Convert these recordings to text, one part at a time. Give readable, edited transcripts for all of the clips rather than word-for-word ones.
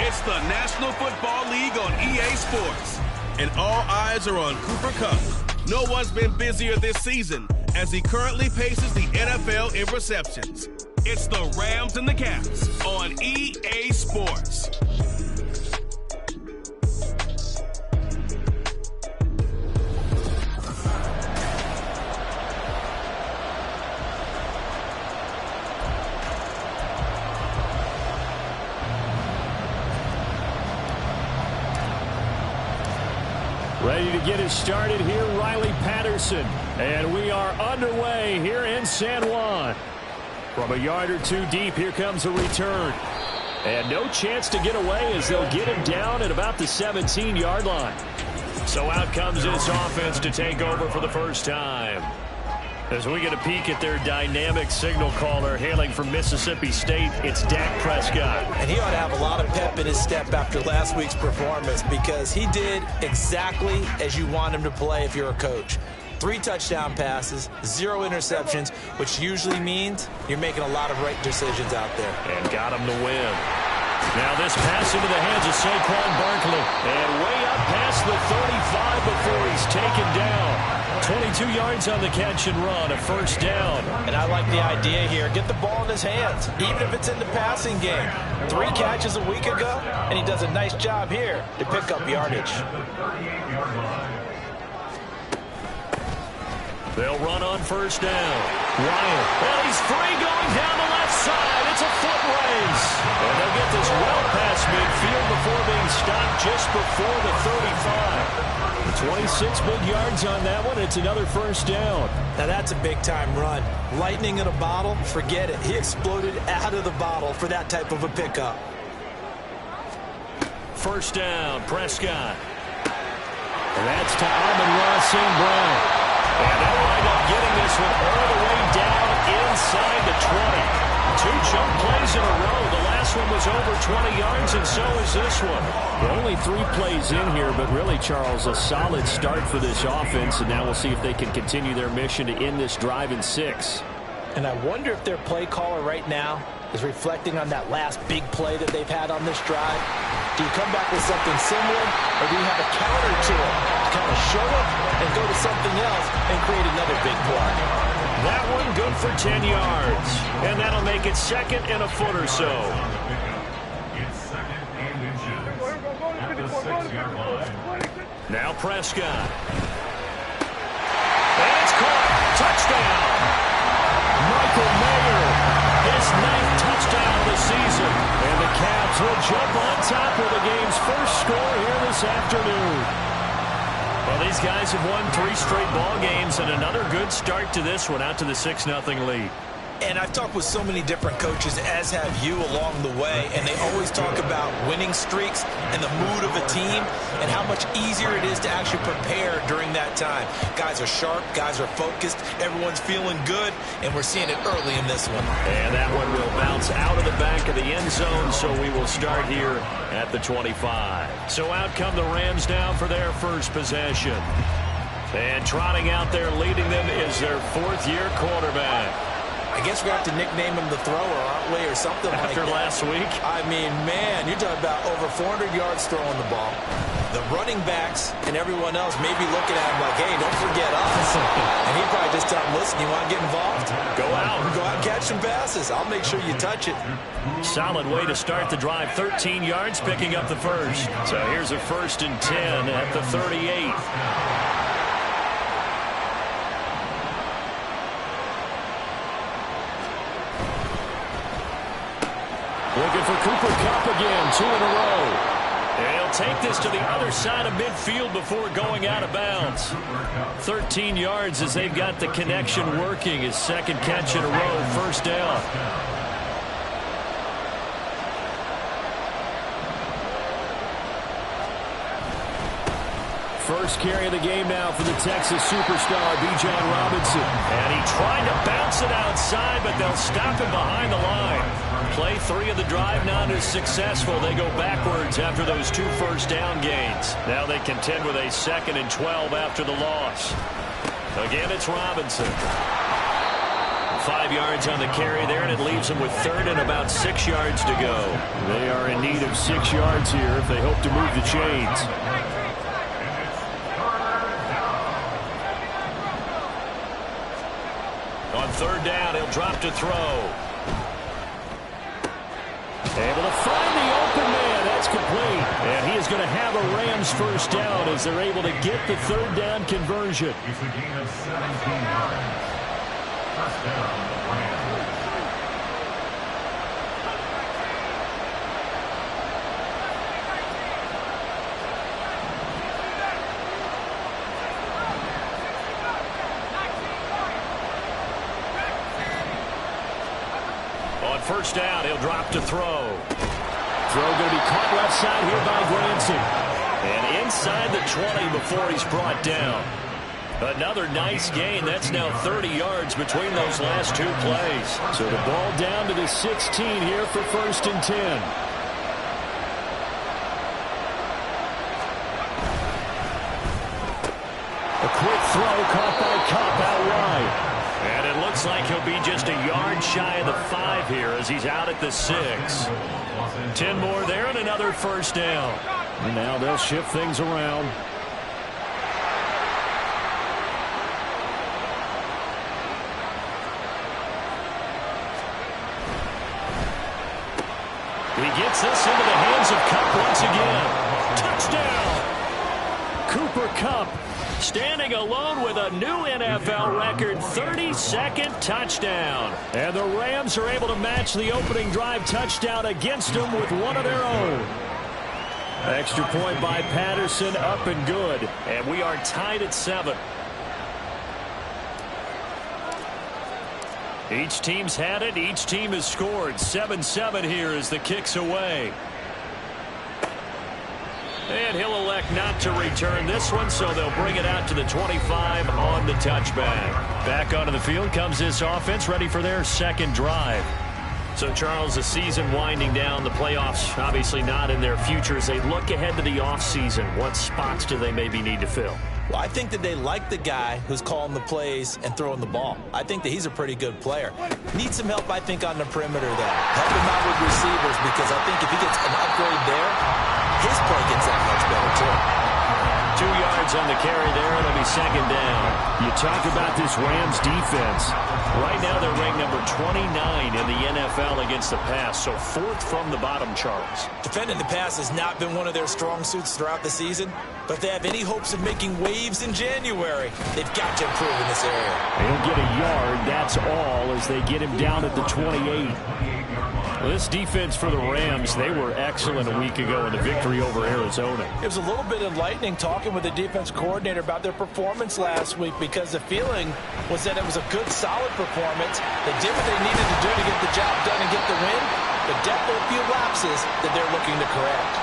It's the National Football League on EA Sports, and all eyes are on Cooper Kupp. No one's been busier this season as he currently paces the NFL in receptions. It's the Rams and the Caps on EA Sports. Ready to get us started here, Riley Patterson. And we are underway here in San Juan. From a yard or two deep, here comes a return. And no chance to get away as they'll get him down at about the 17-yard line. So out comes this offense to take over for the first time. As we get a peek at their dynamic signal caller hailing from Mississippi State, it's Dak Prescott. And he ought to have a lot of pep in his step after last week's performance because he did exactly as you want him to play if you're a coach. 3 touchdown passes, 0 interceptions, which usually means you're making a lot of right decisions out there. And got him to win. Now this pass into the hands of Saquon Barkley. And way up past the 35 before he's taken down. 22 yards on the catch and run, a first down. And I like the idea here. Get the ball in his hands, even if it's in the passing game. 3 catches a week ago, and he does a nice job here to pick up yardage. They'll run on first down. Ryan, well, he's free going down the left side. It's a foot race. And they'll get this well past midfield before being stopped just before the 35. 26 big yards on that one. It's another first down. Now that's a big-time run. Lightning in a bottle, forget it. He exploded out of the bottle for that type of a pickup. First down, Prescott. And that's to Amon-Ra St. Brown. And they'll wind up getting this one all the way down inside the 20. 2 jump plays in a row. The last one was over 20 yards, and so is this one. Only 3 plays in here, but really, Charles, a solid start for this offense, and now we'll see if they can continue their mission to end this drive in 6. And I wonder if their play caller right now is reflecting on that last big play that they've had on this drive. Do you come back with something similar, or do you have a counter to it to kind of show it and go to something else and create another big play? That one good for 10 yards, and that'll make it second and a foot or so. Now Prescott. And it's caught. Touchdown. Michael Mayer, his 9th touchdown of the season. And the Cavs will jump on top of the game's first score here this afternoon. Well, these guys have won 3 straight ball games, and another good start to this one, out to the 6-0 lead. And I've talked with so many different coaches, as have you along the way, and they always talk about winning streaks and the mood of a team and how much easier it is to actually prepare during that time. Guys are sharp, guys are focused, everyone's feeling good, and we're seeing it early in this one. And that one will bounce out of the back of the end zone, so we will start here at the 25. So out come the Rams now for their first possession. And trotting out there leading them is their 4th-year quarterback. I guess we have to nickname him the thrower, aren't we, or something like that. After last week? I mean, man, you're talking about over 400 yards throwing the ball. The running backs and everyone else may be looking at him like, hey, don't forget us. And he'd probably just tell him, listen, you want to get involved? Go out and catch some passes. I'll make sure you touch it. Solid way to start the drive. 13 yards, picking up the first. So here's a 1st and 10 at the 38. Looking for Cooper Kupp again, 2 in a row. And he'll take this to the other side of midfield before going out of bounds. 13 yards as they've got the connection working. His 2nd catch in a row, first down. First carry of the game now for the Texas superstar, Bijan Robinson. And he tried to bounce it outside, but they'll stop him behind the line. Play 3 of the drive not as successful. They go backwards after those 2 first down gains. Now they contend with a 2nd and 12 after the loss. Again, it's Robinson. 5 yards on the carry there, and it leaves them with 3rd and about 6 yards to go. They are in need of 6 yards here if they hope to move the chains. On 3rd down, he'll drop to throw. Able to find the open man. That's complete. And he is going to have a Rams first down as they're able to get the 3rd down conversion. It's a gain of 17 yards. First down, Rams. On 1st down, he'll drop to throw. Throw going to be caught left side here by Granson. And inside the 20 before he's brought down. Another nice gain. That's now 30 yards between those last 2 plays. So the ball down to the 16 here for 1st and 10. A quick throw caught by Kupp out wide. And it looks like he'll be just a yard shy of the 5 here as he's out at the 6. 10 more there and another 1st down. And now they'll shift things around. He gets this into the hands of Kupp once again. Touchdown! Cooper Kupp standing alone with a new NFL record 32nd touchdown. And the Rams are able to match the opening drive touchdown against them with one of their own. Extra point by Patterson, up and good. And we are tied at 7. Each team's had it. Each team has scored. 7-7 here as the kick's away. And he'll elect not to return this one, so they'll bring it out to the 25 on the touchback. Back onto the field comes this offense, ready for their 2nd drive. So, Charles, the season winding down, the playoffs obviously not in their future. As they look ahead to the offseason, what spots do they maybe need to fill? Well, I think that they like the guy who's calling the plays and throwing the ball. I think that he's a pretty good player. Needs some help, I think, on the perimeter there. Help him out with receivers, because I think if he gets an upgrade there, his play gets that much better, too. 2 yards on the carry there, and it'll be 2nd down. You talk about this Rams defense. Right now they're ranked number 29 in the NFL against the pass, so 4th from the bottom, Charles. Defending the pass has not been one of their strong suits throughout the season, but if they have any hopes of making waves in January, they've got to improve in this area. He'll get a yard, that's all, as they get him down at the 28. Well, this defense for the Rams, they were excellent a week ago in the victory over Arizona. It was a little bit enlightening talking with the defense coordinator about their performance last week, because the feeling was that it was a good, solid performance. They did what they needed to do to get the job done and get the win, but definitely a few lapses that they're looking to correct.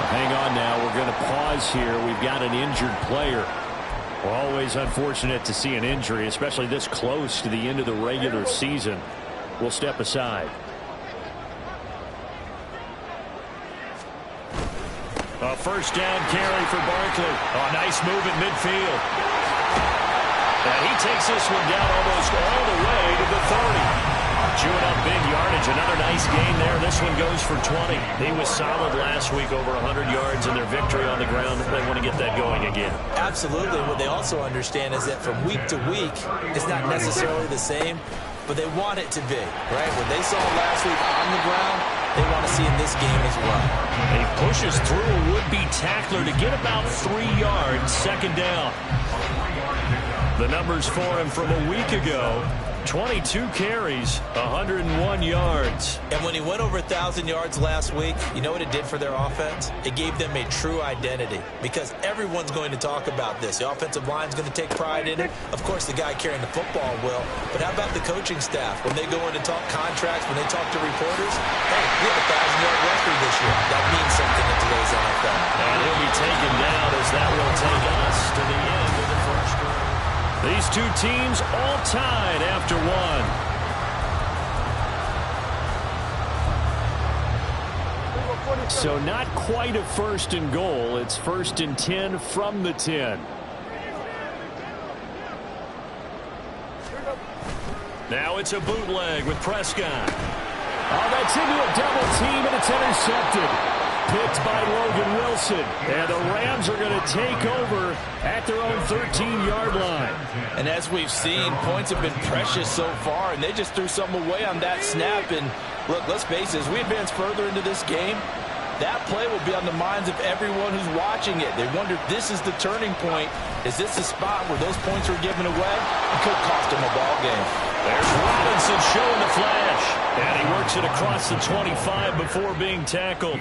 Hang on now. We're going to pause here. We've got an injured player. Always unfortunate to see an injury, especially this close to the end of the regular season. We'll step aside. A 1st down carry for Barkley. Oh, nice move at midfield. And he takes this one down almost all the way to the 30. Chewing up big yardage. Another nice gain there. This one goes for 20. He was solid last week, over 100 yards in their victory on the ground. They want to get that going again. Absolutely. What they also understand is that from week to week, it's not necessarily the same, but they want it to be, right? What they saw last week on the ground, they want to see in this game as well. He pushes through a would-be tackler to get about 3 yards. 2nd down. The numbers for him from a week ago: 22 carries, 101 yards. And when he went over 1,000 yards last week, you know what it did for their offense? It gave them a true identity, because everyone's going to talk about this. The offensive line's going to take pride in it. Of course, the guy carrying the football will. But how about the coaching staff? When they go in and talk contracts, when they talk to reporters, hey, we have a 1,000-yard record this year. That means something in today's NFL. And he'll be taken down as that will take us to the end of the first quarter. These two teams all tied after one. So not quite a 1st and goal. It's 1st and 10 from the 10. Now it's a bootleg with Prescott. Oh, that's into a double team, and it's intercepted. Picked by Logan Wilson. And the Rams are going to take over at their own 13-yard line. And as we've seen, points have been precious so far, and they just threw some away on that snap. And look, let's face it, as we advance further into this game, that play will be on the minds of everyone who's watching it. They wonder, this is the turning point. Is this the spot where those points were given away? It could cost them a ball game. There's Robinson showing the flash. And he works it across the 25 before being tackled.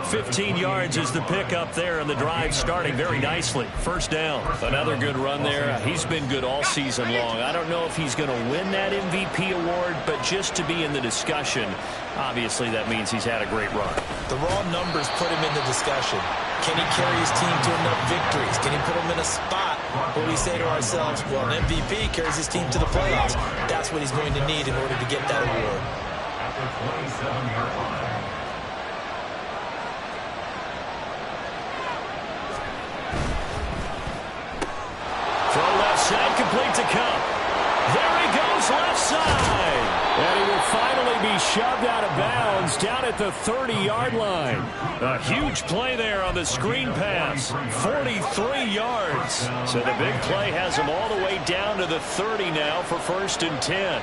15 yards is the pickup there, and the drive starting very nicely. First down. Another good run there. He's been good all season long. I don't know if he's going to win that MVP award, but just to be in the discussion, obviously that means he's had a great run. The raw numbers put him in the discussion. Can he carry his team to enough victories? Can he put them in a spot where we say to ourselves, well, an MVP carries his team to the playoffs. That's what he's going to need in order to get that award. At the 27-yard line. Throw left side, complete to Cup. There he goes, left side. And he will finally be shoved out of bounds down at the 30-yard line. A huge play there on the screen pass. 43 yards. So the big play has him all the way down to the 30 now for 1st and 10.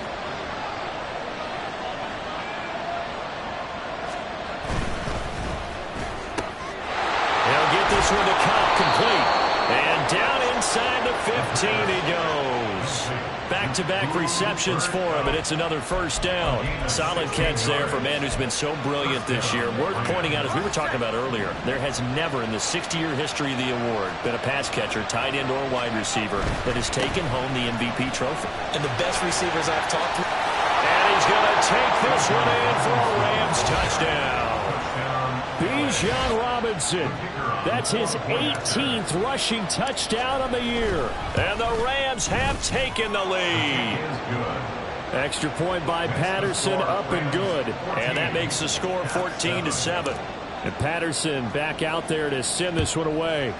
He'll get this one to Cup, complete. And down inside the 15 he goes. Back-to-back receptions for him, and it's another first down. Solid catch there for a man who's been so brilliant this year. Worth pointing out, as we were talking about earlier, there has never in the 60-year history of the award been a pass catcher, tight end, or wide receiver that has taken home the MVP trophy. And the best receivers I've talked to. And he's going to take this one in for a Rams touchdown. Bijan Robinson. That's his 18th rushing touchdown of the year. And the Rams have taken the lead. Extra point by Patterson, up and good. And that makes the score 14-7. And Patterson back out there to send this one away.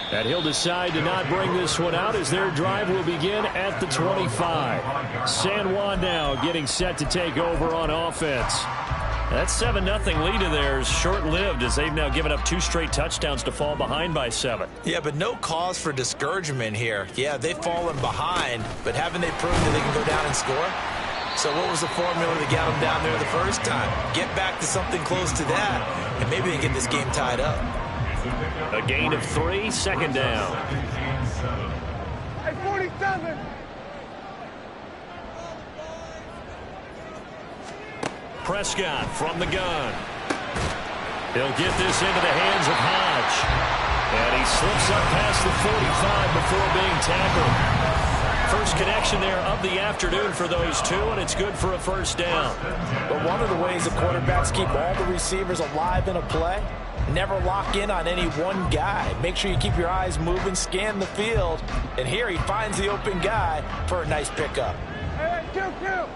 And he'll decide to not bring this one out as their drive will begin at the 25. San Juan now getting set to take over on offense. That 7-0 lead of theirs short-lived as they've now given up 2 straight touchdowns to fall behind by 7. Yeah, but no cause for discouragement here. Yeah, they've fallen behind, but haven't they proven that they can go down and score? So what was the formula to get them down there the first time? Get back to something close to that, and maybe they get this game tied up. A gain of 3, second down. Hey, 47! Prescott from the gun. He'll get this into the hands of Hodge. And he slips up past the 45 before being tackled. First connection there of the afternoon for those two, and it's good for a first down. But one of the ways the quarterbacks keep all the receivers alive in a play, never lock in on any one guy. Make sure you keep your eyes moving, scan the field. And here he finds the open guy for a nice pickup. Hey, 2-2!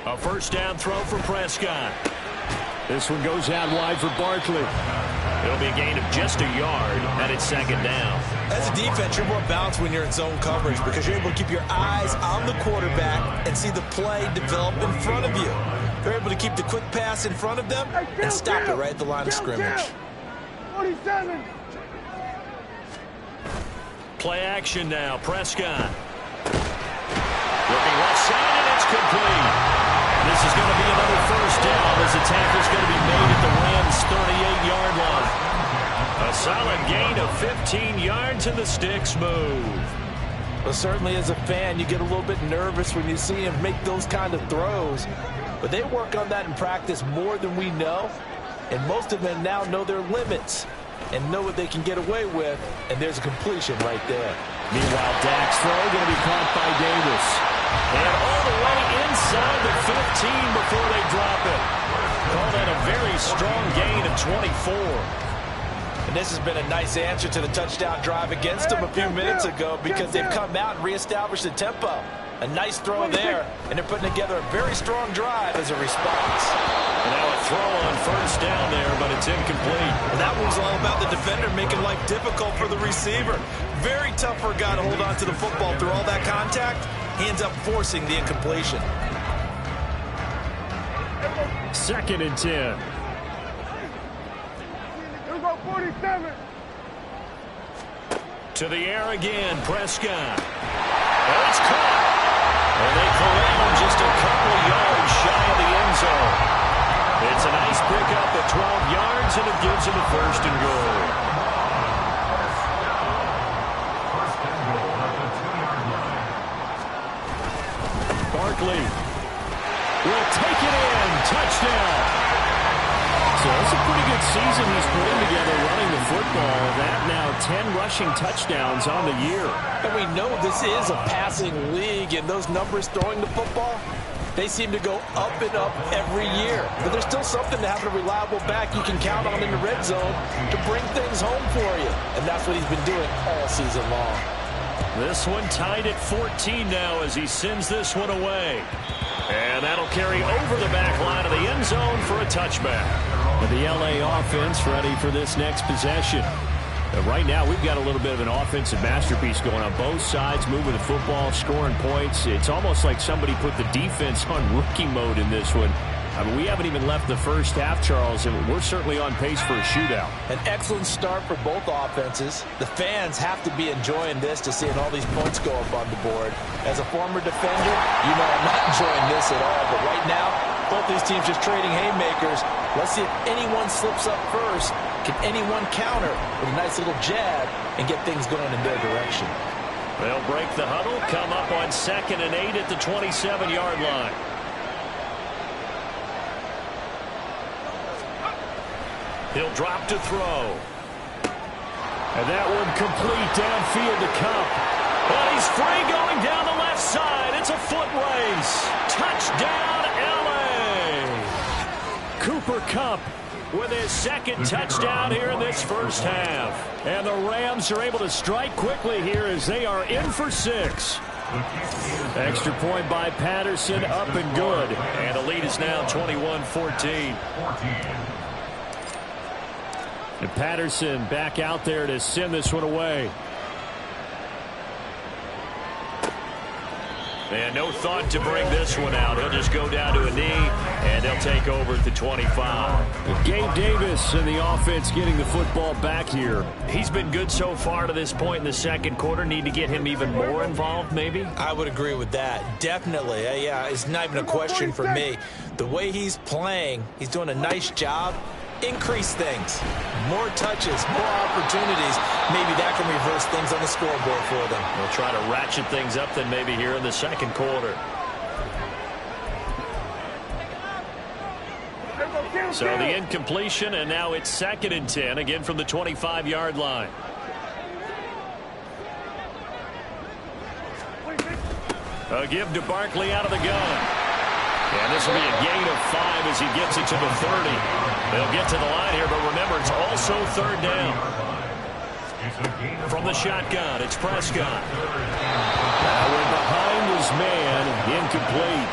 A first down throw for Prescott. This one goes out wide for Barkley. It'll be a gain of just a yard, and it's second down. As a defense, you're more balanced when you're in zone coverage because you're able to keep your eyes on the quarterback and see the play develop in front of you. They're able to keep the quick pass in front of them and stop it right at the line of scrimmage. 47! Play action now, Prescott. Looking left side, and it's complete. This is going to be another first down as the tackle's going to be made at the Rams' 38-yard line. A solid gain of 15 yards, and the sticks move. Well, certainly as a fan, you get a little bit nervous when you see him make those kind of throws. But they work on that in practice more than we know. And most of them now know their limits and know what they can get away with. And there's a completion right there. Meanwhile, Dak's throw going to be caught by Davis. And all the way inside the 15 before they drop it. Call that a very strong gain of 24. And this has been a nice answer to the touchdown drive against them a few minutes ago because they've come out and reestablished the tempo. A nice throw there, and they're putting together a very strong drive as a response. And now a throw on first down there, but it's incomplete. And that was all about the defender making life difficult for the receiver. Very tough for a guy to hold on to the football through all that contact. He ends up forcing the incompletion. 2nd and 10. Here we go, 47. To the air again, Prescott. And it's caught. And they corral him just a couple yards shy of the end zone. It's a nice pickup at 12 yards, and it gives him a 1st and goal. First and goal at the 2-yard line. Barkley will take it in. Touchdown. So that's a pretty good season he's putting together running the football. That now 10 rushing touchdowns on the year. And we know this is a passing league, and those numbers throwing the football, they seem to go up and up every year. But there's still something to having a reliable back you can count on in the red zone to bring things home for you. And that's what he's been doing all season long. This one tied at 14 now as he sends this one away. And that'll carry over the back line of the end zone for a touchback. And the LA offense ready for this next possession. Right now, we've got a little bit of an offensive masterpiece going on both sides, moving the football, scoring points. It's almost like somebody put the defense on rookie mode in this one. I mean, we haven't even left the first half, Charles, and we're certainly on pace for a shootout. An excellent start for both offenses. The fans have to be enjoying this to seeing all these points go up on the board. As a former defender, you know I'm not enjoying this at all. But right now, both these teams just trading haymakers. Let's see if anyone slips up first. Can anyone counter with a nice little jab and get things going in their direction? They'll break the huddle, come up on 2nd and 8 at the 27-yard line. He'll drop to throw. And that one complete downfield to Kupp. And he's free going down the left side. It's a foot race. Touchdown, L.A. Cooper Kupp with his 2nd touchdown here in this first half. And the Rams are able to strike quickly here as they are in for 6. Extra point by Patterson, up and good. And the lead is now 21-14. And Patterson back out there to send this one away. And no thought to bring this one out. He'll just go down to a knee, and they'll take over at the 25. Gabe Davis and the offense getting the football back here. He's been good so far to this point in the second quarter. Need to get him even more involved, maybe? I would agree with that. Definitely. Yeah, it's not even a question for me. The way he's playing, he's doing a nice job. Increase things. More touches, more opportunities. Maybe that can reverse things on the scoreboard for them. They'll try to ratchet things up then maybe here in the second quarter. So the incompletion, and now it's 2nd and 10, again from the 25-yard line. A give to Barkley out of the gun. And this will be a gain of 5 as he gets it to the 30. They'll get to the line here, but remember, it's also 3rd down. From the shotgun, it's Prescott. We're behind his man, incomplete.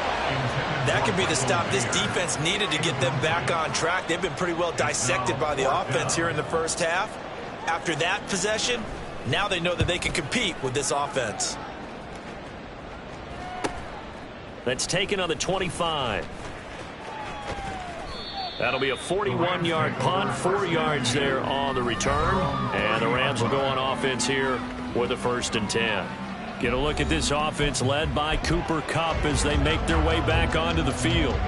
That could be the stop this defense needed to get them back on track. They've been pretty well dissected by the offense here in the first half. After that possession, now they know that they can compete with this offense. That's taken on the 25. That'll be a 41-yard punt, 4 yards there on the return. And the Rams will go on offense here with a 1st and 10. Get a look at this offense led by Cooper Kupp as they make their way back onto the field.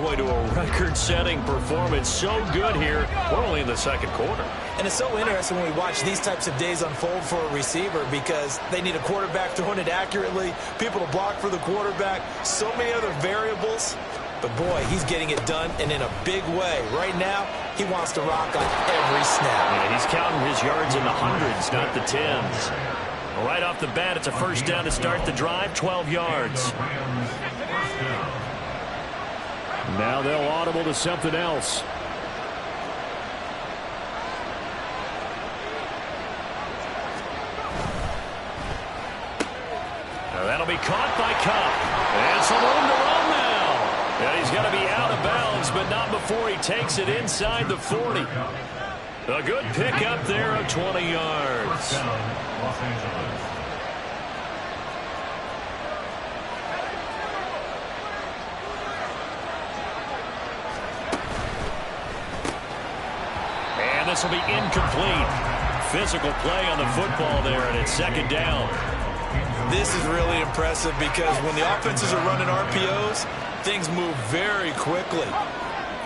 Way to a record-setting performance. So good here. We're only in the second quarter. And it's so interesting when we watch these types of days unfold for a receiver because they need a quarterback throwing it accurately, people to block for the quarterback, so many other variables. But, boy, he's getting it done and in a big way. Right now, he wants to rock on every snap. Yeah, he's counting his yards in the hundreds, not the tens. Right off the bat, it's a 1st down to start the drive, 12 yards. Now they'll audible to something else. That'll be caught by Cup. And some room to run now. And he's going to be out of bounds, but not before he takes it inside the 40. A good pickup there of 20 yards. And this will be incomplete. Physical play on the football there, and it's second down. This is really impressive because when the offenses are running RPOs, things move very quickly.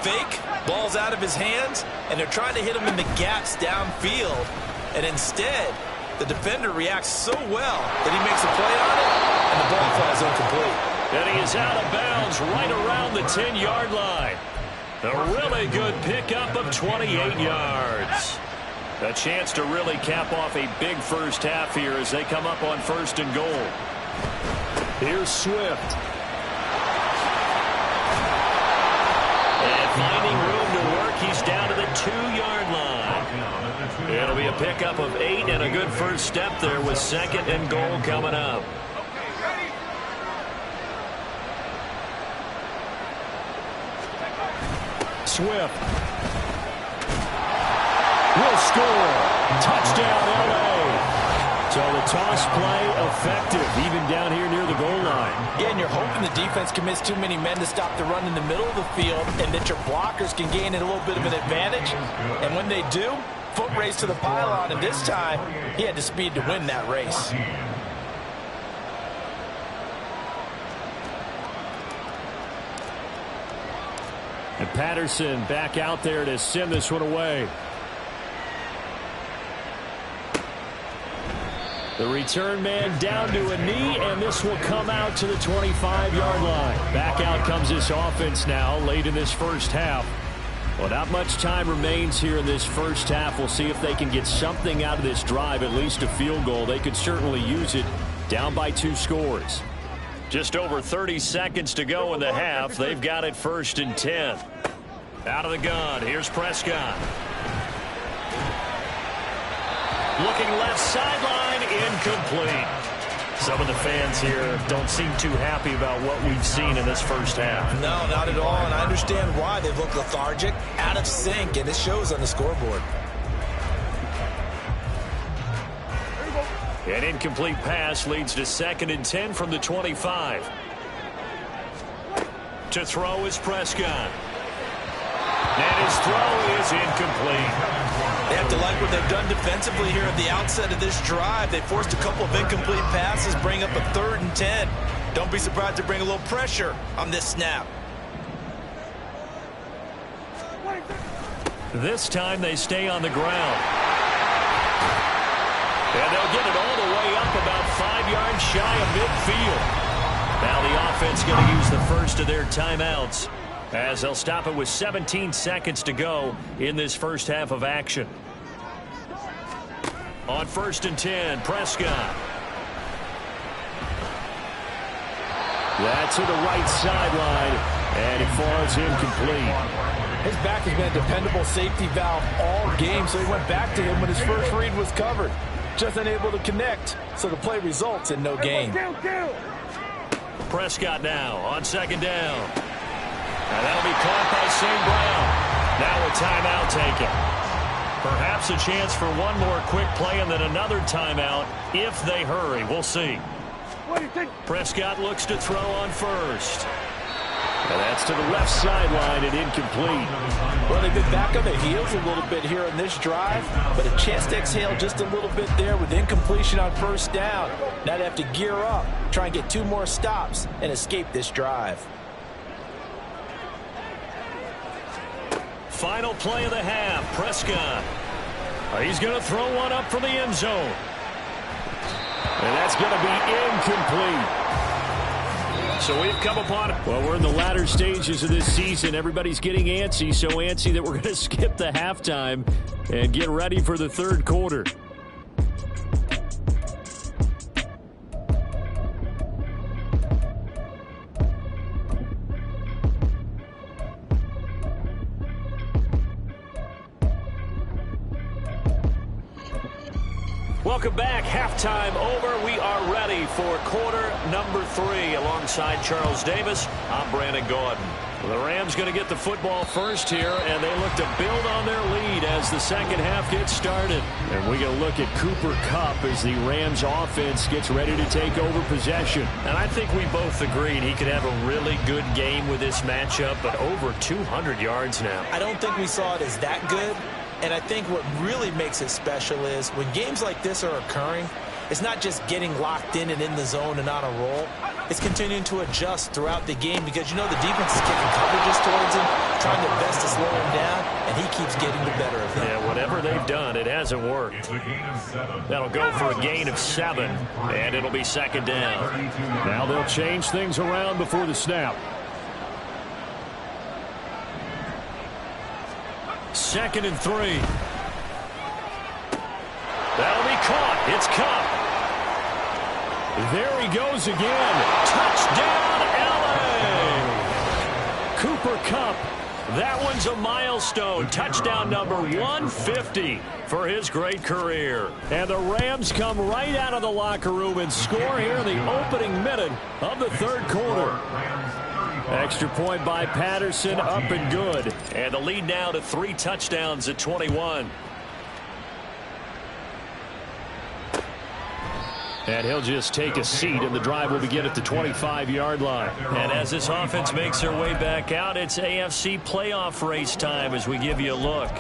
Fake, ball's out of his hands, and they're trying to hit him in the gaps downfield. And instead, the defender reacts so well that he makes a play on it, and the ball falls incomplete. And he is out of bounds right around the 10-yard line. A really good pickup of 28 yards. A chance to really cap off a big first half here as they come up on 1st and goal. Here's Swift. And finding room to work, he's down to the 2-yard line. It'll be a pickup of 8 and a good first step there with 2nd and goal coming up. Swift will score. Touchdown, L.A. So the toss play effective, even down here near the goal line. Yeah, and you're hoping the defense commits too many men to stop the run in the middle of the field and that your blockers can gain a little bit of an advantage. And when they do, foot race to the pylon, and this time he had the speed to win that race. And Patterson back out there to send this one away. The return man down to a knee, and this will come out to the 25-yard line. Back out comes this offense now late in this first half. Well, not much time remains here in this first half. We'll see if they can get something out of this drive, at least a field goal. They could certainly use it, down by 2 scores. Just over 30 seconds to go in the half. They've got it 1st and 10. Out of the gun. Here's Prescott. Looking left sideline, incomplete. Some of the fans here don't seem too happy about what we've seen in this first half. No, not at all, and I understand why. They look lethargic, out of sync, and it shows on the scoreboard. An incomplete pass leads to 2nd and 10 from the 25. To throw is Prescott. And his throw is incomplete. They have to like what they've done defensively here at the outset of this drive. They forced a couple of incomplete passes, bring up a 3rd and 10. Don't be surprised to bring a little pressure on this snap. This time they stay on the ground. And they'll get it all the way up about 5 yards shy of midfield. Now the offense going to use the first of their timeouts, as they'll stop it with 17 seconds to go in this first half of action. On 1st and 10, Prescott. That's to the right sideline, and it falls incomplete. His back has been a dependable safety valve all game, so he went back to him when his first read was covered. Just unable to connect, so the play results in no gain. Prescott now on 2nd down. And that'll be caught by St. Brown. Now a timeout taken. Perhaps a chance for one more quick play and then another timeout if they hurry. We'll see. Prescott looks to throw on 1st. And that's to the left sideline and incomplete. Well, they've been back on their heels a little bit here in this drive, but a chance to exhale just a little bit there with incompletion on 1st down. Now they have to gear up, try and get 2 more stops, and escape this drive. Final play of the half, Prescott. He's going to throw one up from the end zone. And that's going to be incomplete. So we've come upon it. Well, we're in the latter stages of this season. Everybody's getting antsy, so antsy that we're going to skip the halftime and get ready for the 3rd quarter. Welcome back. Halftime over. We are ready for quarter number 3. Alongside Charles Davis, I'm Brandon Gordon. Well, the Rams going to get the football first here, and they look to build on their lead as the second half gets started. And we're going to look at Cooper Kupp as the Rams offense gets ready to take over possession. And I think we both agreed he could have a really good game with this matchup, but over 200 yards now. I don't think we saw it as that good. And I think what really makes it special is when games like this are occurring, it's not just getting locked in and in the zone and on a roll. It's continuing to adjust throughout the game because, you know, the defense is kicking coverages towards him, trying their best to slow him down, and he keeps getting the better of them. Yeah, whatever they've done, it hasn't worked. That'll go for a gain of 7, and it'll be second down. Now they'll change things around before the snap. Second and 3. That'll be caught. It's Kupp. There he goes again. Touchdown, LA! Cooper Kupp. That one's a milestone. Touchdown number 150 for his great career. And the Rams come right out of the locker room and score here in the opening minute of the third quarter. Extra point by Patterson, up and good. And the lead now to 3 touchdowns at 21. And he'll just take a seat, and the drive will begin at the 25-yard line. And as this offense makes their way back out, it's AFC playoff race time as we give you a look.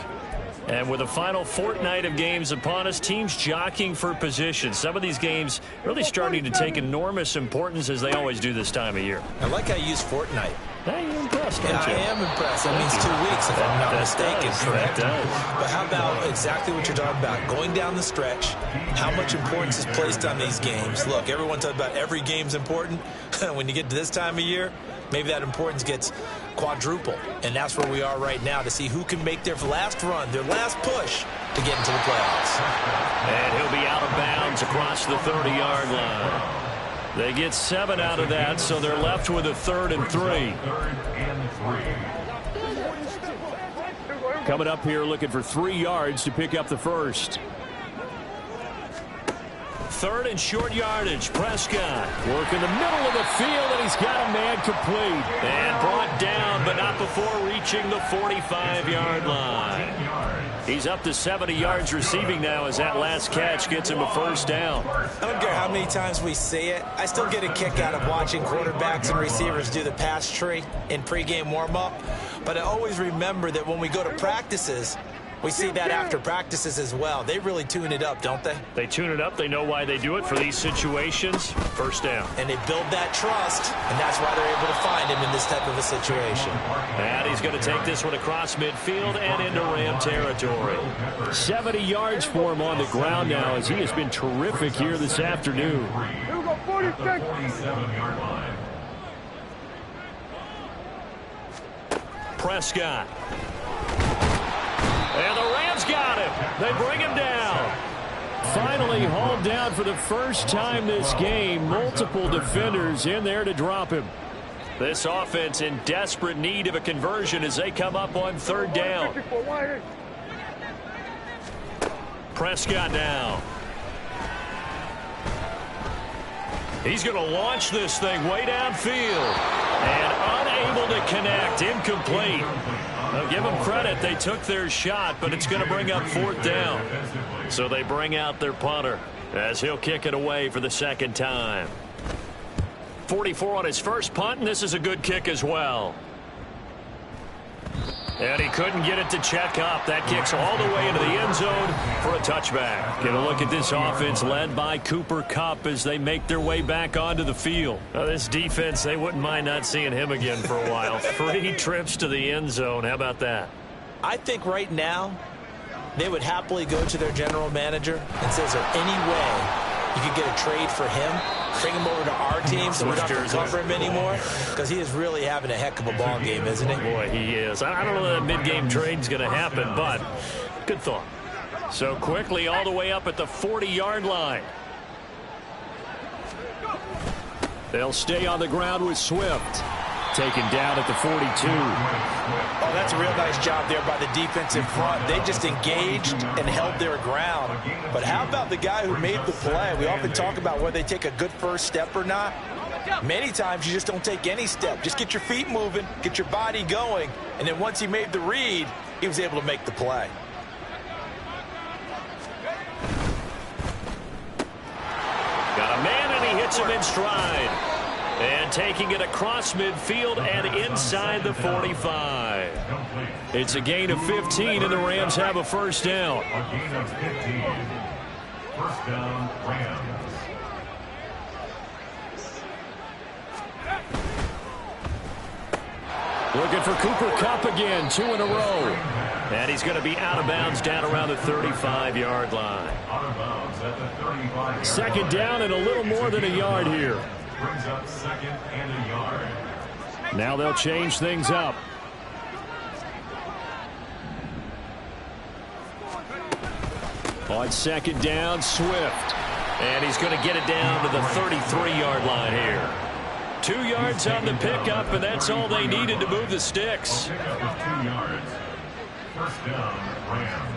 And with the final fortnight of games upon us, teams jockeying for position. Some of these games really starting to take enormous importance as they always do this time of year. I like how you use fortnight. Hey, you're impressed, aren't I you? am impressed. That means 2 weeks, if I'm not mistaken. Correct. That does. But how about exactly what you're talking about? Going down the stretch, how much importance is placed on these games? Look, everyone talks about every game's important. When you get to this time of year, maybe that importance gets quadruple. And that's where we are right now to see who can make their last run, their last push to get into the playoffs. And he'll be out of bounds across the 30-yard line. They get 7 out of that, so they're left with a 3rd and 3. Coming up here looking for 3 yards to pick up the first. 3rd and short yardage. Prescott. Work in the middle of the field, and he's got a man complete. And brought down, but not before reaching the 45-yard line. He's up to 70 yards receiving now as that last catch gets him a first down. I don't care how many times we say it. I still get a kick out of watching quarterbacks and receivers do the pass tree in pregame warm-up. But I always remember that when we go to practices, we see that after practices as well. They really tune it up, don't they? They tune it up. They know why they do it for these situations. First down. And they build that trust, and that's why they're able to find him in this type of a situation. And he's going to take this one across midfield and into Ram territory. 70 yards for him on the ground now as he has been terrific here this afternoon. Here we go, 46. Prescott. And the Rams got him. They bring him down. Finally hauled down for the first time this game. Multiple defenders in there to drop him. This offense in desperate need of a conversion as they come up on 3rd down. Prescott now. He's going to launch this thing way downfield. And unable to connect. Incomplete. Now give them credit. They took their shot, but it's going to bring up 4th down. So they bring out their punter as he'll kick it away for the second time. 44 on his first punt, and this is a good kick as well. And he couldn't get it to check up. That kicks all the way into the end zone for a touchback. Get a look at this offense led by Cooper Kupp as they make their way back onto the field. Now, this defense, they wouldn't mind not seeing him again for a while. 3 trips to the end zone. How about that? I think right now they would happily go to their general manager and say, is there any way you could get a trade for him? Bring him over to our team so we don't have to cover him anymore, because he is really having a heck of a ball game, isn't he? Boy, he is. I don't know that mid-game trade's going to happen, but good thought. So quickly all the way up at the 40-yard line. They'll stay on the ground with Swift. taken down at the 42. Oh, that's a real nice job there by the defensive front. They just engaged and held their ground. But how about the guy who made the play? We often talk about whether they take a good first step or not. Many times you just don't take any step. Just get your feet moving, get your body going, and then once he made the read, he was able to make the play. Got a man, and he hits him in stride. And taking it across midfield and inside the 45. It's a gain of 15, and the Rams have a first down. A gain of 15. First down, Rams. Looking for Cooper Kupp again, 2 in a row. And he's going to be out of bounds down around the 35-yard line. Out of bounds at the 35. Second down and a little more than a yard here. Brings up second and a yard. Now they'll change things up. On second down, Swift. And he's going to get it down to the 33-yard line here. 2 yards on the pickup, and that's all they needed to move the sticks. Pickup of 2 yards. First down, Rams.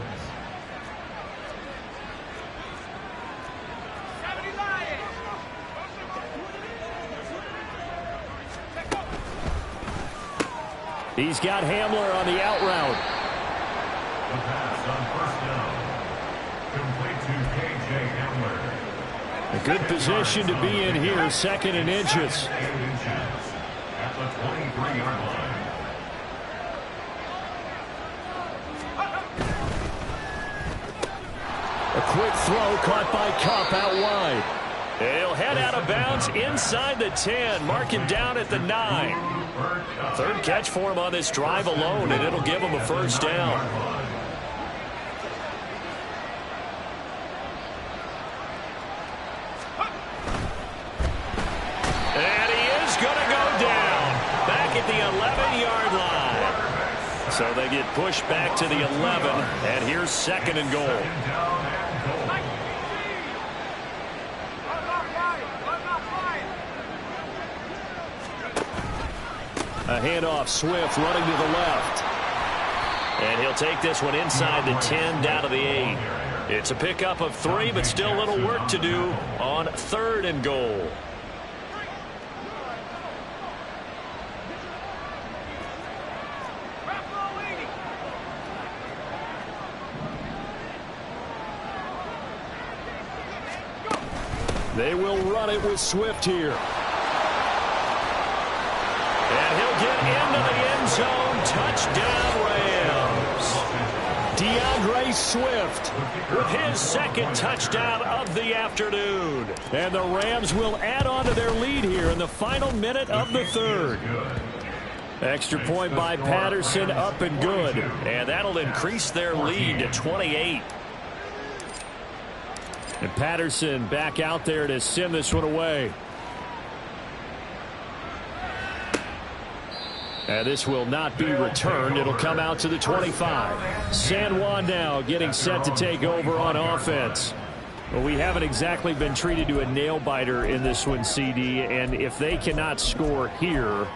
He's got Hamler on the out route. The pass on first down. Complete to K.J. Hamler. A good position to be in here, second and inches. At the 23-yard line. A quick throw caught by Kupp out wide. He'll head out of bounds inside the 10. Mark him down at the 9. Third catch for him on this drive alone, and it'll give him a first down. And he is going to go down back at the 11-yard line. So they get pushed back to the 11, and here's second and goal. A handoff, Swift running to the left. And he'll take this one inside the 10, down to the 8. It's a pickup of 3, but still a little work to do on third and goal. They will run it with Swift here. And he'll get into the end zone. Touchdown, Rams. DeAndre Swift with his second touchdown of the afternoon. And the Rams will add on to their lead here in the final minute of the third. Extra point by Patterson, up and good. And that'll increase their lead to 28. And Patterson back out there to send this one away. And this will not be returned. It'll come out to the 25. San Juan now getting set to take over on offense. Well, we haven't exactly been treated to a nail-biter in this one, CD. And if they cannot score here,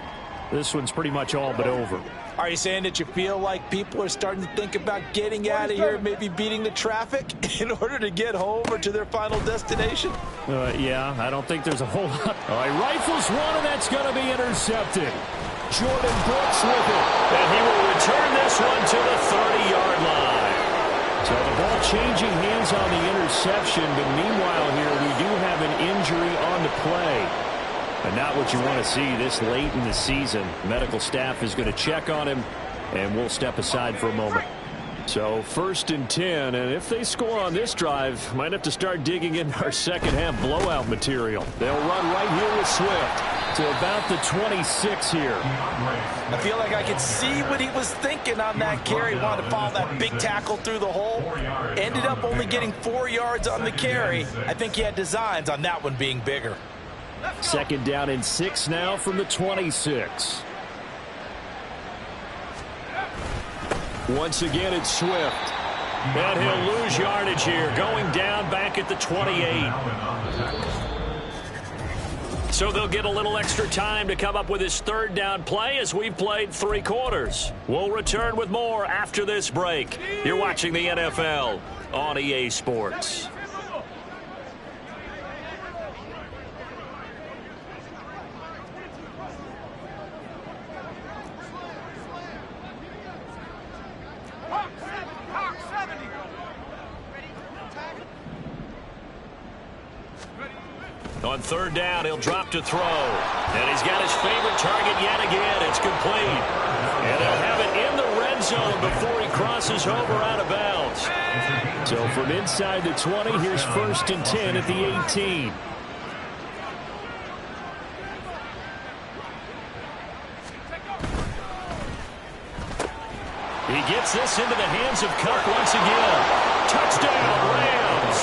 this one's pretty much all but over. Are you saying that you feel like people are starting to think about getting out of here, maybe beating the traffic in order to get home or to their final destination? Yeah, I don't think there's a whole lot. All right, rifles one, and that's going to be intercepted. Jordan Brooks with it. And he will return this one to the 30-yard line. So the ball changing hands on the interception, but meanwhile here we do have an injury on the play. And not what you want to see this late in the season. Medical staff is going to check on him, and we'll step aside for a moment. So 1st and 10, and if they score on this drive, might have to start digging in our second half blowout material. They'll run right here with Swift to about the 26 here. I feel like I could see what he was thinking on that carry. Wanted to follow that big tackle through the hole. Ended up only getting 4 yards on the carry. I think he had designs on that one being bigger. Second down and 6 now from the 26. Once again, it's Swift. And he'll lose yardage here, going down back at the 28. So they'll get a little extra time to come up with his third down play as we've played 3 quarters. We'll return with more after this break. You're watching the NFL on EA Sports. On third down, he'll drop to throw. And he's got his favorite target yet again. It's complete. And he'll have it in the red zone before he crosses over out of bounds. So from inside the 20, here's 1st and 10 at the 18. He gets this into the hands of Kupp once again. Touchdown, Rams.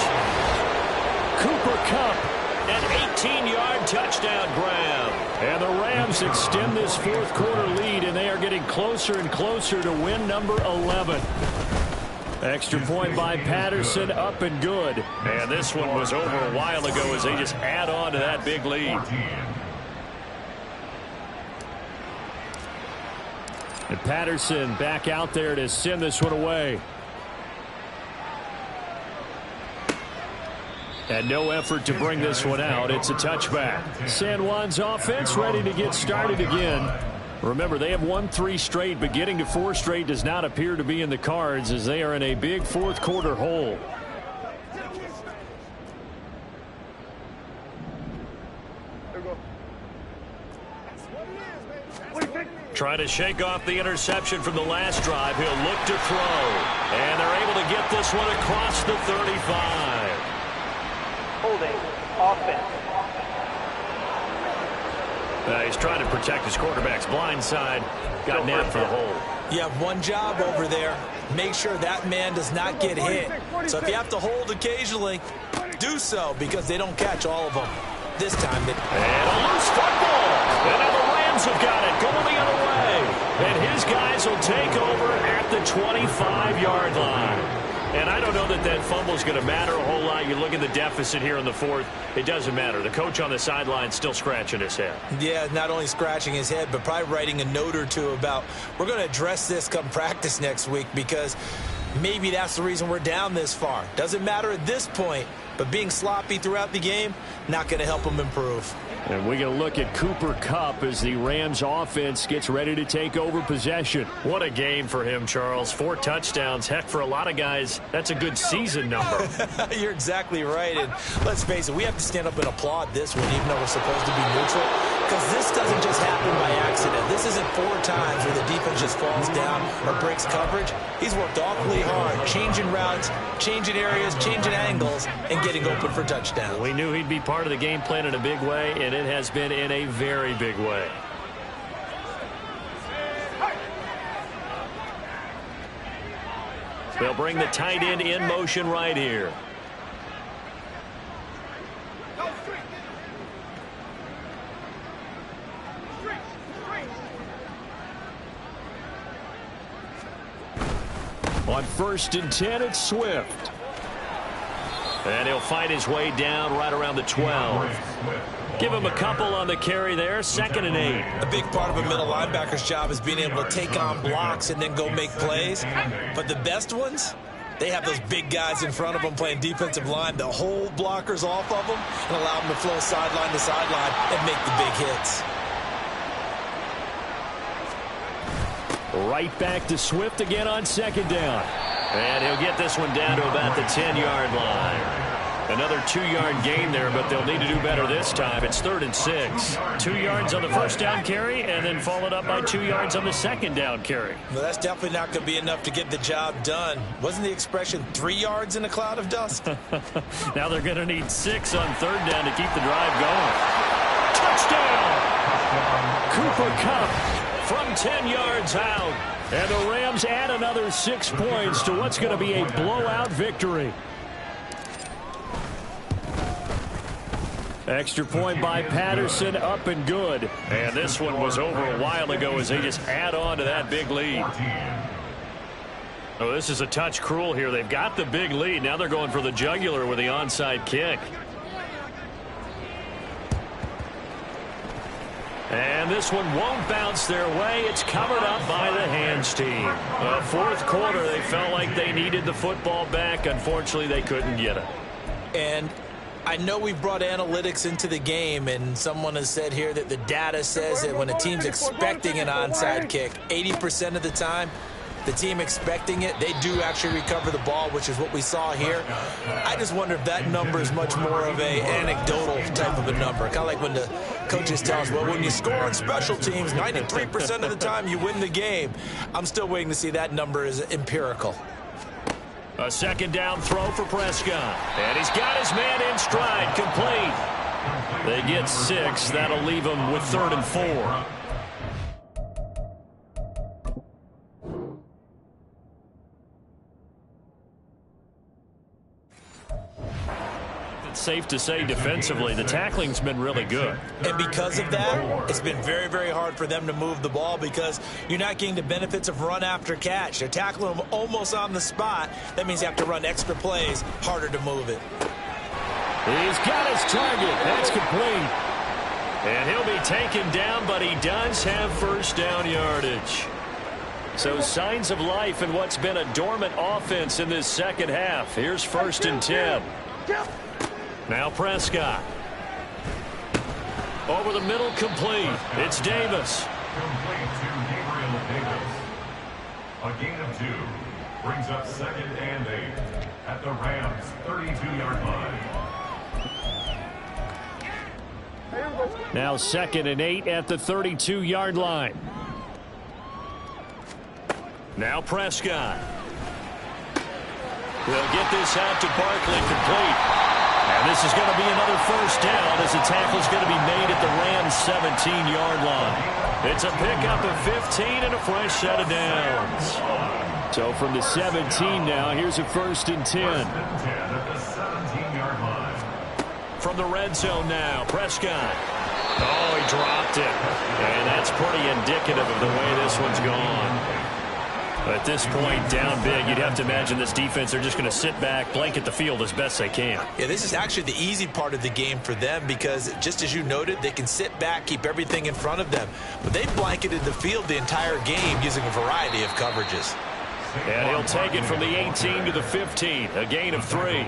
Cooper Kupp. An 18-yard touchdown grab. And the Rams extend this 4th quarter lead, and they are getting closer and closer to win number 11. Extra point by Patterson, up and good. And this one was over a while ago as they just add on to that big lead. And Patterson back out there to send this one away. And no effort to bring this one out. It's a touchback. San Juan's offense ready to get started again. Remember, they have won 3 straight, but getting to 4 straight does not appear to be in the cards as they are in a big 4th quarter hole. Trying to shake off the interception from the last drive. He'll look to throw. And they're able to get this one across the 35. Holding offense. He's trying to protect his quarterback's blind side. Got nabbed for the hold. You have one job over there. Make sure that man does not get hit. So if you have to hold occasionally, do so because they don't catch all of them. This time they... And a loose football. And now the Rams have got it going the other way. And his guys will take over at the 25-yard line. And I don't know that that fumble is going to matter a whole lot. You look at the deficit here in the 4th. It doesn't matter. The coach on the sideline still scratching his head. Yeah, not only scratching his head, but probably writing a note or two about we're going to address this come practice next week because maybe that's the reason we're down this far. Doesn't matter at this point, but being sloppy throughout the game, not going to help them improve. And we're going to look at Cooper Kupp as the Rams offense gets ready to take over possession. What a game for him, Charles. 4 touchdowns. Heck, for a lot of guys, that's a good season number. You're exactly right. And let's face it, we have to stand up and applaud this one, even though we're supposed to be neutral. Because this doesn't just happen by accident. This isn't 4 times where the defense just falls down or breaks coverage. He's worked awfully hard, changing routes, changing areas, changing angles, and getting open for touchdowns. We knew he'd be part of the game plan in a big way, and it has been in a very big way. They'll bring the tight end in motion right here. On 1st and 10, it's Swift. And he'll fight his way down right around the 12. Give him a couple on the carry there. 2nd and 8. A big part of a middle linebacker's job is being able to take on blocks and then go make plays. But the best ones, they have those big guys in front of them playing defensive line to hold blockers off of them and allow them to flow sideline to sideline and make the big hits. Right back to Swift again on 2nd down. And he'll get this one down to about the 10-yard line. Another 2-yard gain there, but they'll need to do better this time. It's 3rd and 6. 2 yards on the 1st down carry, and then followed up by 2 yards on the 2nd down carry. Well, that's definitely not going to be enough to get the job done. Wasn't the expression 3 yards in a cloud of dust? Now they're going to need 6 on 3rd down to keep the drive going. Touchdown! Cooper Kupp from 10 yards out. And the Rams add another 6 points to what's going to be a blowout victory. Extra point by Patterson, up and good. And this one was over a while ago as they just add on to that big lead. Oh, this is a touch cruel here. They've got the big lead. Now they're going for the jugular with the onside kick. And this one won't bounce their way. It's covered up by the hands team. Fourth quarter, they felt like they needed the football back. Unfortunately, they couldn't get it. And I know we've brought analytics into the game, and someone has said here that the data says that when a team's expecting an onside kick, 80% of the time, the team expecting it, they do actually recover the ball, which is what we saw here. I just wonder if that number is much more of a anecdotal type of a number. Kind of like when the coaches tell us, well, when you score on special teams, 93% of the time you win the game. I'm still waiting to see that number is empirical. A second down throw for Prescott. And he's got his man in stride, complete. They get 6. That'll leave them with 3rd and 4. It's safe to say defensively, the tackling's been really good. And because of that, it's been very, very hard for them to move the ball because you're not getting the benefits of run after catch. They're tackling them almost on the spot. That means you have to run extra plays, harder to move it. He's got his target. That's complete. And he'll be taken down, but he does have first down yardage. So signs of life in what's been a dormant offense in this second half. Here's 1st and 10. Now Prescott. Over the middle, complete. It's Davis. Complete to Gabriel Davis. A gain of 2 brings up 2nd and 8 at the Rams' 32-yard line. Now 2nd and 8 at the 32-yard line. Now Prescott. We'll get this out to Barkley, complete. And this is going to be another first down as the tackle's going to be made at the Rams' 17-yard line. It's a pickup of 15 and a fresh set of downs. So from the 17 now, here's a 1st and 10. At the 17-yard line. From the red zone now, Prescott. Oh, he dropped it. And that's pretty indicative of the way this one's gone. At this point, down big, you'd have to imagine this defense, they're just going to sit back, blanket the field as best they can. Yeah, this is actually the easy part of the game for them because, just as you noted, they can sit back, keep everything in front of them. But they've blanketed the field the entire game using a variety of coverages. And he'll take it from the 18 to the 15, a gain of 3.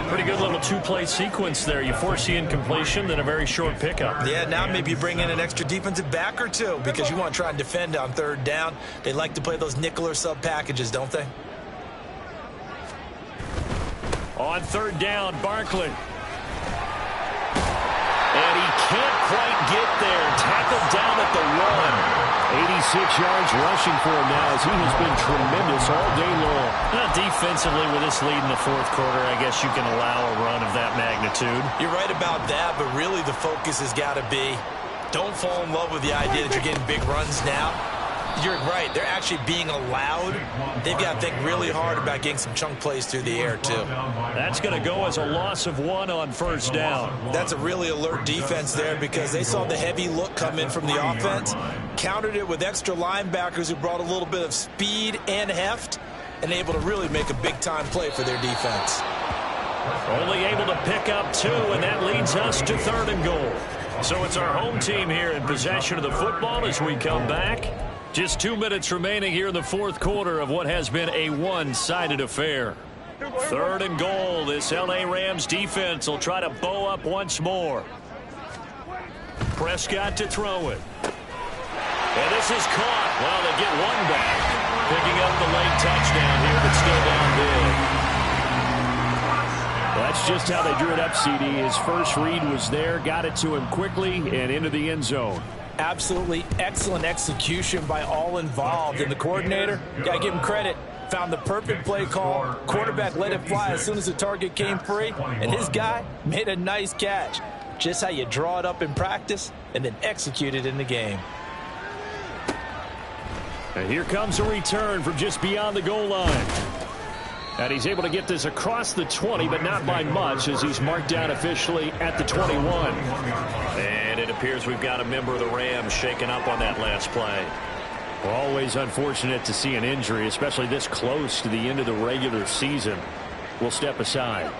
Pretty good little two-play sequence there. You force the incompletion, then a very short pickup. Yeah, now maybe you bring in an extra defensive back or two because you want to try and defend on 3rd down. They like to play those nickel or sub packages, don't they? On 3rd down, Barkley. And he can't quite get there. Tackled down at the 1. 86 yards rushing for him now as he has been tremendous all day long. Defensively with this lead in the 4th quarter, I guess you can allow a run of that magnitude. You're right about that, but really the focus has got to be don't fall in love with the idea that you're getting big runs now. You're right. They're actually being allowed. They've got to think really hard about getting some chunk plays through the air, too. That's going to go as a loss of 1 on 1st down. That's a really alert defense there because they saw the heavy look come in from the offense, countered it with extra linebackers who brought a little bit of speed and heft, and able to really make a big-time play for their defense. Only able to pick up 2, and that leads us to 3rd and goal. So it's our home team here in possession of the football as we come back. Just 2 minutes remaining here in the 4th quarter of what has been a one-sided affair. 3rd and goal. This L.A. Rams defense will try to bow up once more. Prescott to throw it. And this is caught. Well, they get 1 back. Picking up the late touchdown here, but still down big. That's just how they drew it up, CD. His first read was there, got it to him quickly, and into the end zone. Absolutely excellent execution by all involved. And the coordinator, got to give him credit, found the perfect play call. Quarterback let it fly as soon as the target came free. And his guy made a nice catch. Just how you draw it up in practice and then execute it in the game. And here comes a return from just beyond the goal line. And he's able to get this across the 20, but not by much as he's marked down officially at the 21. And it appears we've got a member of the Rams shaken up on that last play. Always unfortunate to see an injury, especially this close to the end of the regular season. We'll step aside.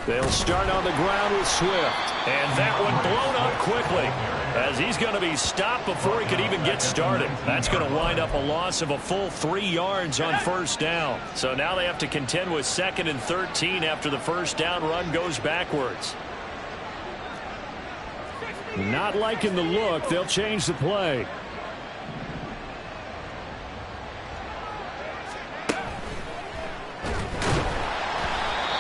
They'll start on the ground with Swift. And that one blown up quickly, as he's going to be stopped before he could even get started. That's going to wind up a loss of a full 3 yards on first down. So now they have to contend with 2nd and 13 after the first down run goes backwards. Not liking the look. They'll change the play.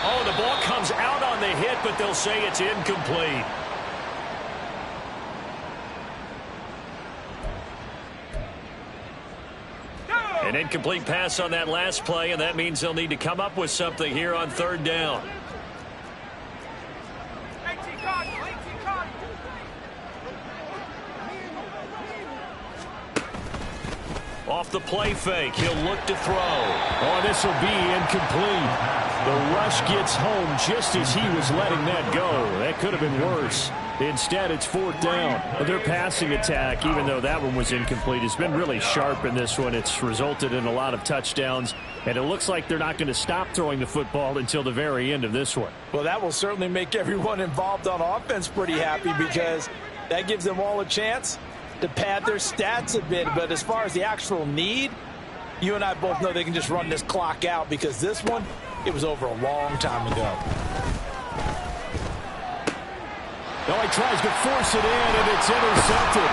Oh, the ball comes out on the hit, but they'll say it's incomplete. An incomplete pass on that last play, and that means they'll need to come up with something here on 3rd down. Off the play fake, he'll look to throw. Oh, this will be incomplete. The rush gets home just as he was letting that go. That could have been worse. Instead, it's 4th down. But their passing attack, even though that one was incomplete, has been really sharp in this one. It's resulted in a lot of touchdowns, and it looks like they're not going to stop throwing the football until the very end of this one. Well, that will certainly make everyone involved on offense pretty happy, because that gives them all a chance to pad their stats a bit. But as far as the actual need, you and I both know they can just run this clock out, because this one, it was over a long time ago. Now he tries to force it in, and it's intercepted.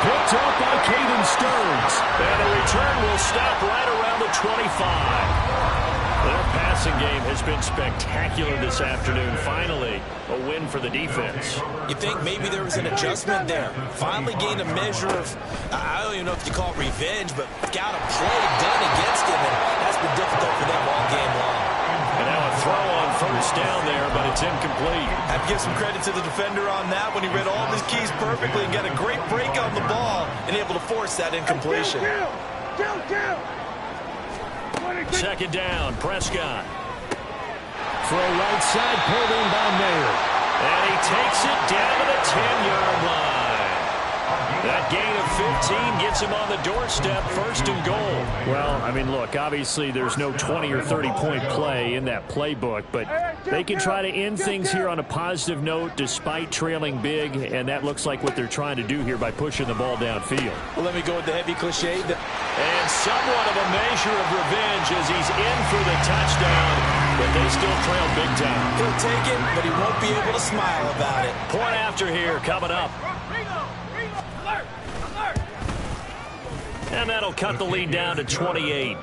Picked up by Caden Stearns. And the return will stop right around the 25. Their passing game has been spectacular this afternoon. Finally, a win for the defense. You think maybe there was an adjustment there. Finally gained a measure of, I don't even know if you call it revenge, but got a play done against him, and that's been difficult for them all game long. And now a throw on first down there, but it's incomplete. I have to give some credit to the defender on that when he read all of his keys perfectly and got a great break on the ball and able to force that incompletion. 2nd down, Prescott. Throw right side, pulled in by Mayer. And he takes it down to the 10-yard line. That gain of 15 gets him on the doorstep, 1st and goal. Well, I mean, look, obviously there's no 20 or 30-point play in that playbook, but they can try to end things here on a positive note despite trailing big, and that looks like what they're trying to do here by pushing the ball downfield. Well, let me go with the heavy cliche. And somewhat of a measure of revenge as he's in for the touchdown, but they still trail big time. He'll take it, but he won't be able to smile about it. Point after here coming up. And that'll cut the lead down to 28.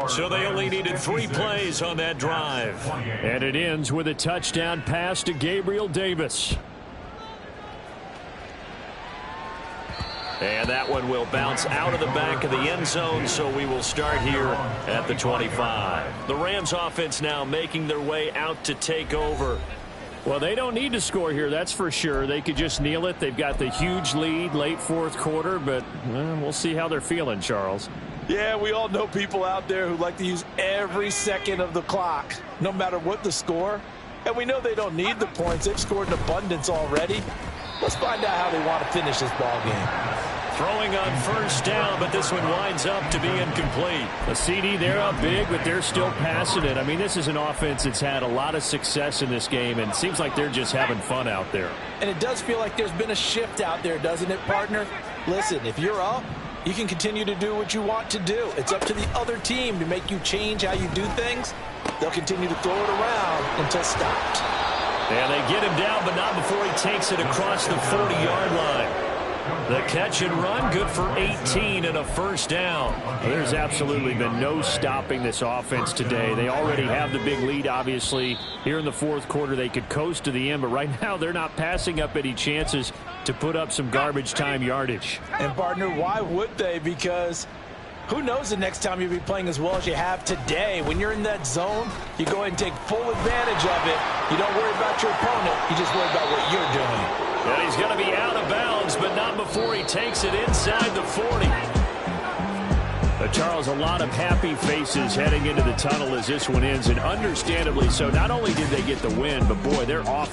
So they only needed 3 plays on that drive. And it ends with a touchdown pass to Gabriel Davis. And that one will bounce out of the back of the end zone, so we will start here at the 25. The Rams offense now making their way out to take over. Well, they don't need to score here, that's for sure. They could just kneel it. They've got the huge lead late 4th quarter, but we'll see how they're feeling, Charles. Yeah, we all know people out there who like to use every second of the clock, no matter what the score. And we know they don't need the points. They've scored in abundance already. Let's find out how they want to finish this ball game. Throwing on first down, but this one winds up to be incomplete. A CD, they're up big, but they're still passing it. I mean, this is an offense that's had a lot of success in this game, and it seems like they're just having fun out there. And it does feel like there's been a shift out there, doesn't it, partner? Listen, if you're up, you can continue to do what you want to do. It's up to the other team to make you change how you do things. They'll continue to throw it around until stopped. And they get him down, but not before he takes it across the 40-yard line. The catch and run, good for 18 and a first down. There's absolutely been no stopping this offense today. They already have the big lead, obviously. Here in the 4th quarter, they could coast to the end, but right now they're not passing up any chances to put up some garbage time yardage. And, partner, why would they? Because who knows the next time you'll be playing as well as you have today. When you're in that zone, you go ahead and take full advantage of it. You don't worry about your opponent. You just worry about what you're doing. And he's going to be out of bounds, but not before he takes it inside the 40. Charles, a lot of happy faces heading into the tunnel as this one ends, and understandably so. Not only did they get the win, but boy, they're off.